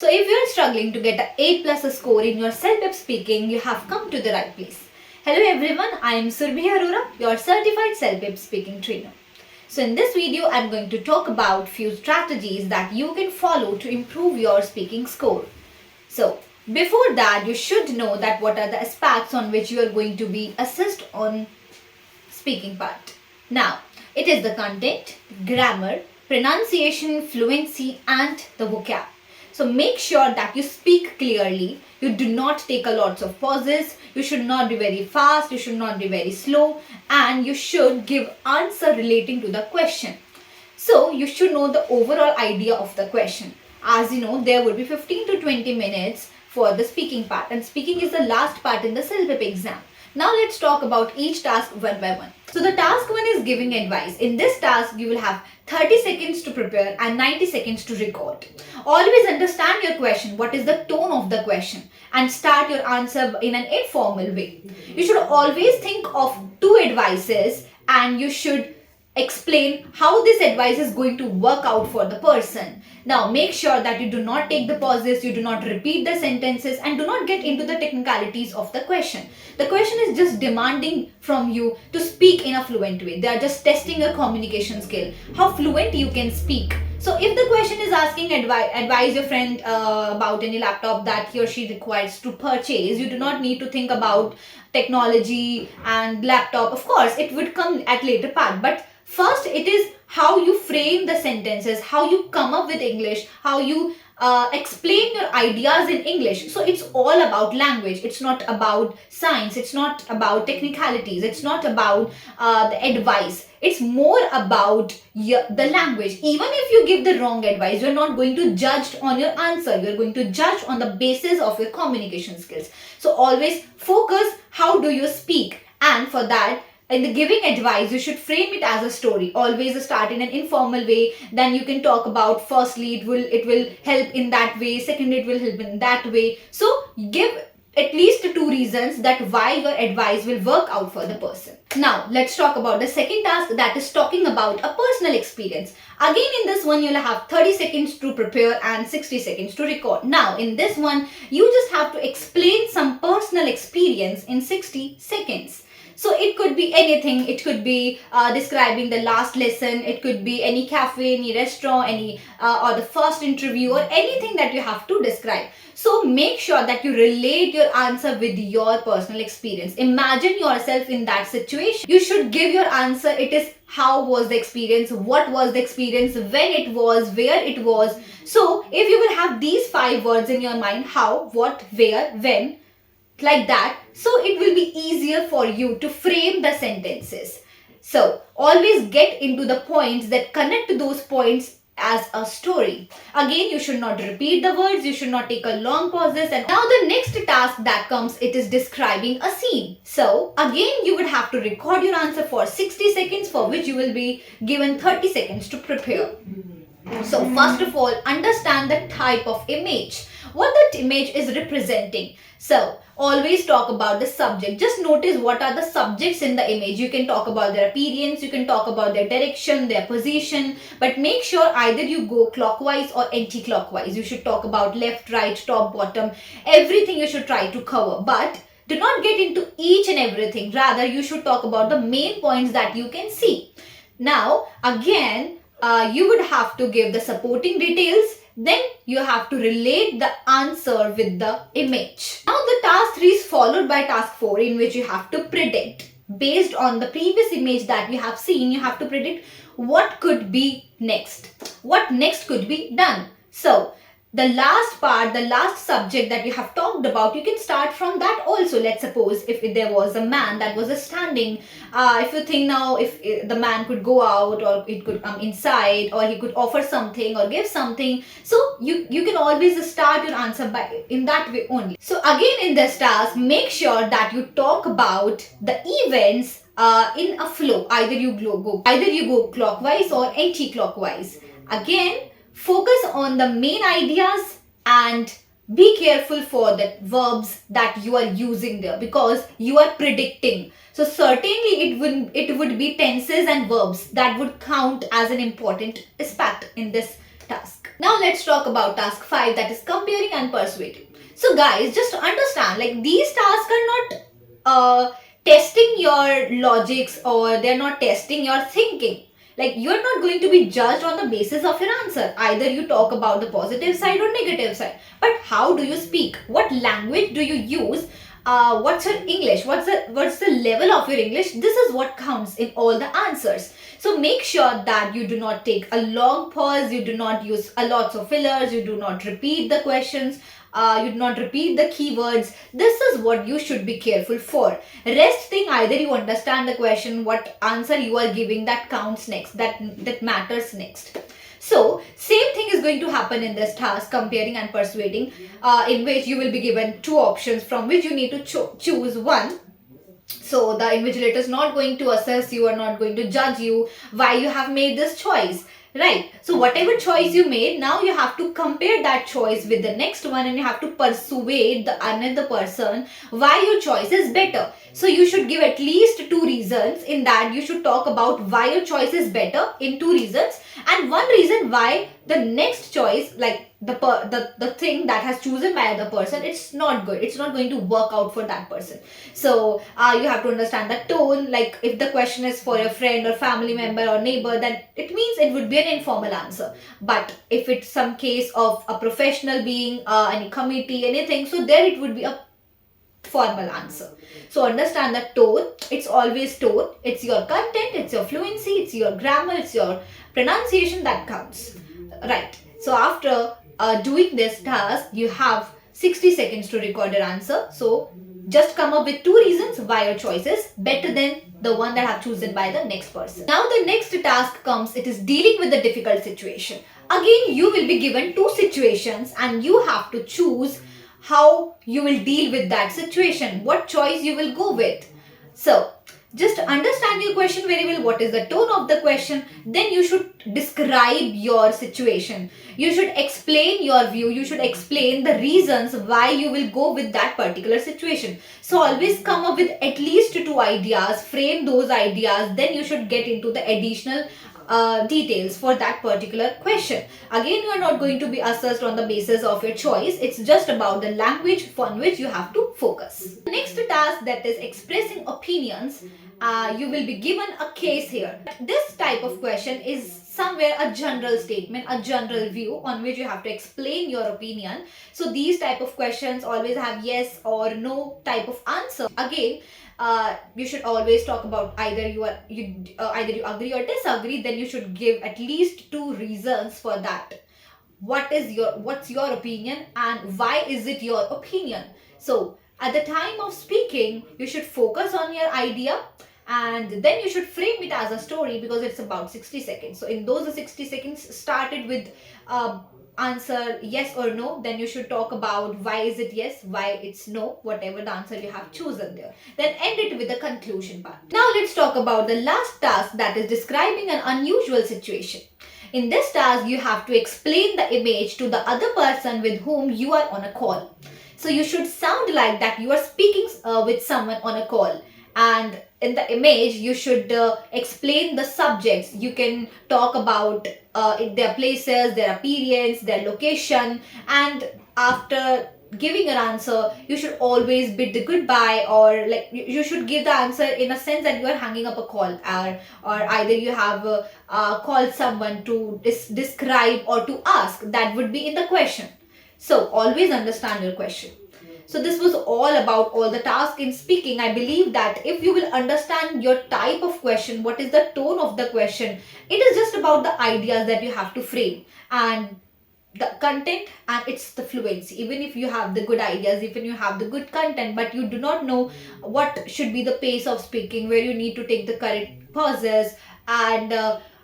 So if you're struggling to get an 8 plus score in your CELPIP speaking, you have come to the right place. Hello everyone, I am Surbhi Arora, your certified CELPIP speaking trainer. So in this video, I'm going to talk about few strategies that you can follow to improve your speaking score. So before that, you should know that what are the aspects on which you are going to be assessed on speaking part. Now, it is the content, grammar, pronunciation, fluency and the vocab. So make sure that you speak clearly. You do not take a lots of pauses. You should not be very fast. You should not be very slow. And you should give answer relating to the question. So you should know the overall idea of the question. As you know, there would be 15 to 20 minutes for the speaking part. And speaking is the last part in the CELPIP exam. Now let's talk about each task one by one. So the task 1 is giving advice. In this task, you will have 30 seconds to prepare and 90 seconds to record. Always understand your question, what is the tone of the question, and start your answer in an informal way. You should always think of 2 advices and you should explain how this advice is going to work out for the person. Now make sure that you do not take the pauses, you do not repeat the sentences and do not get into the technicalities of the question. The question is just demanding from you to speak in a fluent way. They are just testing your communication skill, how fluent you can speak. So if the question is asking advise your friend about any laptop that he or she requires to purchase, you do not need to think about technology and laptop. Of course, it would come at later part, but first, it is how you frame the sentences, how you come up with English, how you explain your ideas in English. So it's all about language. It's not about science. It's not about technicalities. It's not about the advice. It's more about the language. Even if you give the wrong advice, you're not going to judge on your answer. You're going to judge on the basis of your communication skills. So always focus how do you speak. And for that, in the giving advice, you should frame it as a story. Always start in an informal way. Then you can talk about, firstly, it will help in that way. Secondly, it will help in that way. So give at least 2 reasons that why your advice will work out for the person. Now, let's talk about the second task, that is talking about a personal experience. Again, in this one, you'll have 30 seconds to prepare and 60 seconds to record. Now, in this one, you just have to explain some personal experience in 60 seconds. So it could be anything. It could be describing the last lesson. It could be any cafe, any restaurant, any or the first interview or anything that you have to describe. So make sure that you relate your answer with your personal experience. Imagine yourself in that situation. You should give your answer. It is how was the experience, what was the experience, when it was, where it was. So if you will have these 5 words in your mind, how, what, where, when, like that, so it will be easier for you to frame the sentences. So always get into the points that connect to those points as a story. Again, you should not repeat the words, you should not take a long pauses. And now the next task that comes, it is describing a scene. So again, you would have to record your answer for 60 seconds, for which you will be given 30 seconds to prepare. So first of all, understand the type of image, what that image is representing. So always talk about the subject. Just notice what are the subjects in the image. You can talk about their appearance, you can talk about their direction, their position, but make sure either you go clockwise or anti-clockwise. You should talk about left, right, top, bottom, everything you should try to cover. But do not get into each and everything. Rather, you should talk about the main points that you can see. Now, again, you would have to give the supporting details. Then you have to relate the answer with the image. Now the task 3 is followed by task 4, in which you have to predict. Based on the previous image that we have seen, you have to predict what could be next. What next could be done. So the last part, the last subject that you have talked about, you can start from that also. Let's suppose if there was a man that was standing, if you think now if the man could go out, or it could come inside, or he could offer something or give something. So you can always start your answer by in that way only. So again, in this task, make sure that you talk about the events in a flow. Either you go clockwise or anti-clockwise. Again, focus on the main ideas and be careful for the verbs that you are using there, because you are predicting. So certainly it would be tenses and verbs that would count as an important aspect in this task. Now let's talk about task 5, that is comparing and persuading. So guys, just understand, like, these tasks are not testing your logics, or they're not testing your thinking. Like, you're not going to be judged on the basis of your answer. Either you talk about the positive side or negative side. But how do you speak? What language do you use? What's your English? What's the level of your English? This is what counts in all the answers. So make sure that you do not take a long pause, you do not use a lots of fillers, you do not repeat the questions, you do not repeat the keywords. This is what you should be careful for. Rest thing, either you understand the question, what answer you are giving, that counts next, that matters next. So same thing is going to happen in this task, comparing and persuading, in which you will be given two options from which you need to choose one. So the invigilator is not going to assess you or not going to judge you why you have made this choice. Right. So whatever choice you made, now you have to compare that choice with the next one, and you have to persuade the another person why your choice is better. So you should give at least two reasons. In that, you should talk about why your choice is better in two reasons, and one reason why the next choice, like the thing that has chosen by other person, it's not good, it's not going to work out for that person. So you have to understand the tone. Like, if the question is for a friend or family member or neighbor, then it means it would be an informal answer. But if it's some case of a professional being, any committee, anything, so there it would be a formal answer. So understand the tone. It's always tone. It's your content, it's your fluency, it's your grammar, it's your pronunciation that counts. Right. So after doing this task, you have 60 seconds to record your answer. So just come up with two reasons why your choice is better than the one that have chosen by the next person. Now the next task comes, it is dealing with the difficult situation. Again, you will be given two situations and you have to choose how you will deal with that situation, what choice you will go with. So just understand your question very well. What is the tone of the question? Then you should describe your situation. You should explain your view. You should explain the reasons why you will go with that particular situation. So always come up with at least two ideas, frame those ideas, then you should get into the additional details for that particular question. Again, you are not going to be assessed on the basis of your choice. It's just about the language on which you have to focus. Next task, that is expressing opinions. You will be given a case here. This type of question is somewhere a general statement, a general view on which you have to explain your opinion. So these type of questions always have yes or no type of answer. Again, you should always talk about either you agree or disagree. Then you should give at least two reasons for that. What's your opinion and why is it your opinion? So at the time of speaking, you should focus on your idea, and then you should frame it as a story, because it's about 60 seconds. So in those 60 seconds, started with answer yes or no. Then you should talk about why is it yes, why it's no, whatever the answer you have chosen there. Then end it with the conclusion part. Now let's talk about the last task, that is describing an unusual situation. In this task, you have to explain the image to the other person with whom you are on a call. So you should sound like that you are speaking with someone on a call. And in the image, you should explain the subjects. You can talk about their places, their appearance, their location. And after giving an answer, you should always bid the goodbye, or like you should give the answer in a sense that you are hanging up a call, or either you have called someone to describe or to ask. That would be in the question. So always understand your question. So this was all about all the tasks in speaking. I believe that if you will understand your type of question, what is the tone of the question, it is just about the ideas that you have to frame, and the content, and it's the fluency. Even if you have the good ideas, even you have the good content, but you do not know what should be the pace of speaking, where you need to take the correct pauses, and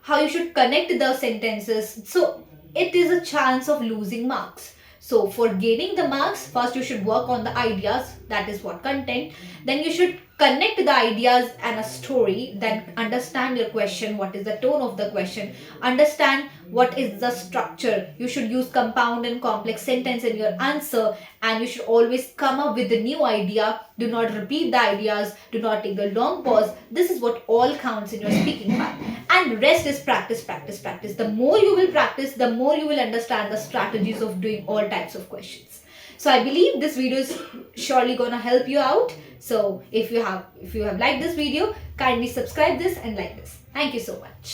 how you should connect the sentences, so it is a chance of losing marks. So for gaining the marks, first you should work on the ideas, that is what content. Then you should connect the ideas and a story. Then understand your question, what is the tone of the question. Understand what is the structure. You should use compound and complex sentence in your answer, and you should always come up with a new idea. Do not repeat the ideas. Do not take the long pause. This is what all counts in your speaking part. And rest is practice, practice, practice. The more you will practice, the more you will understand the strategies of doing all types of questions. So I believe this video is surely gonna help you out. So if you have liked this video, kindly subscribe this and like this. Thank you so much.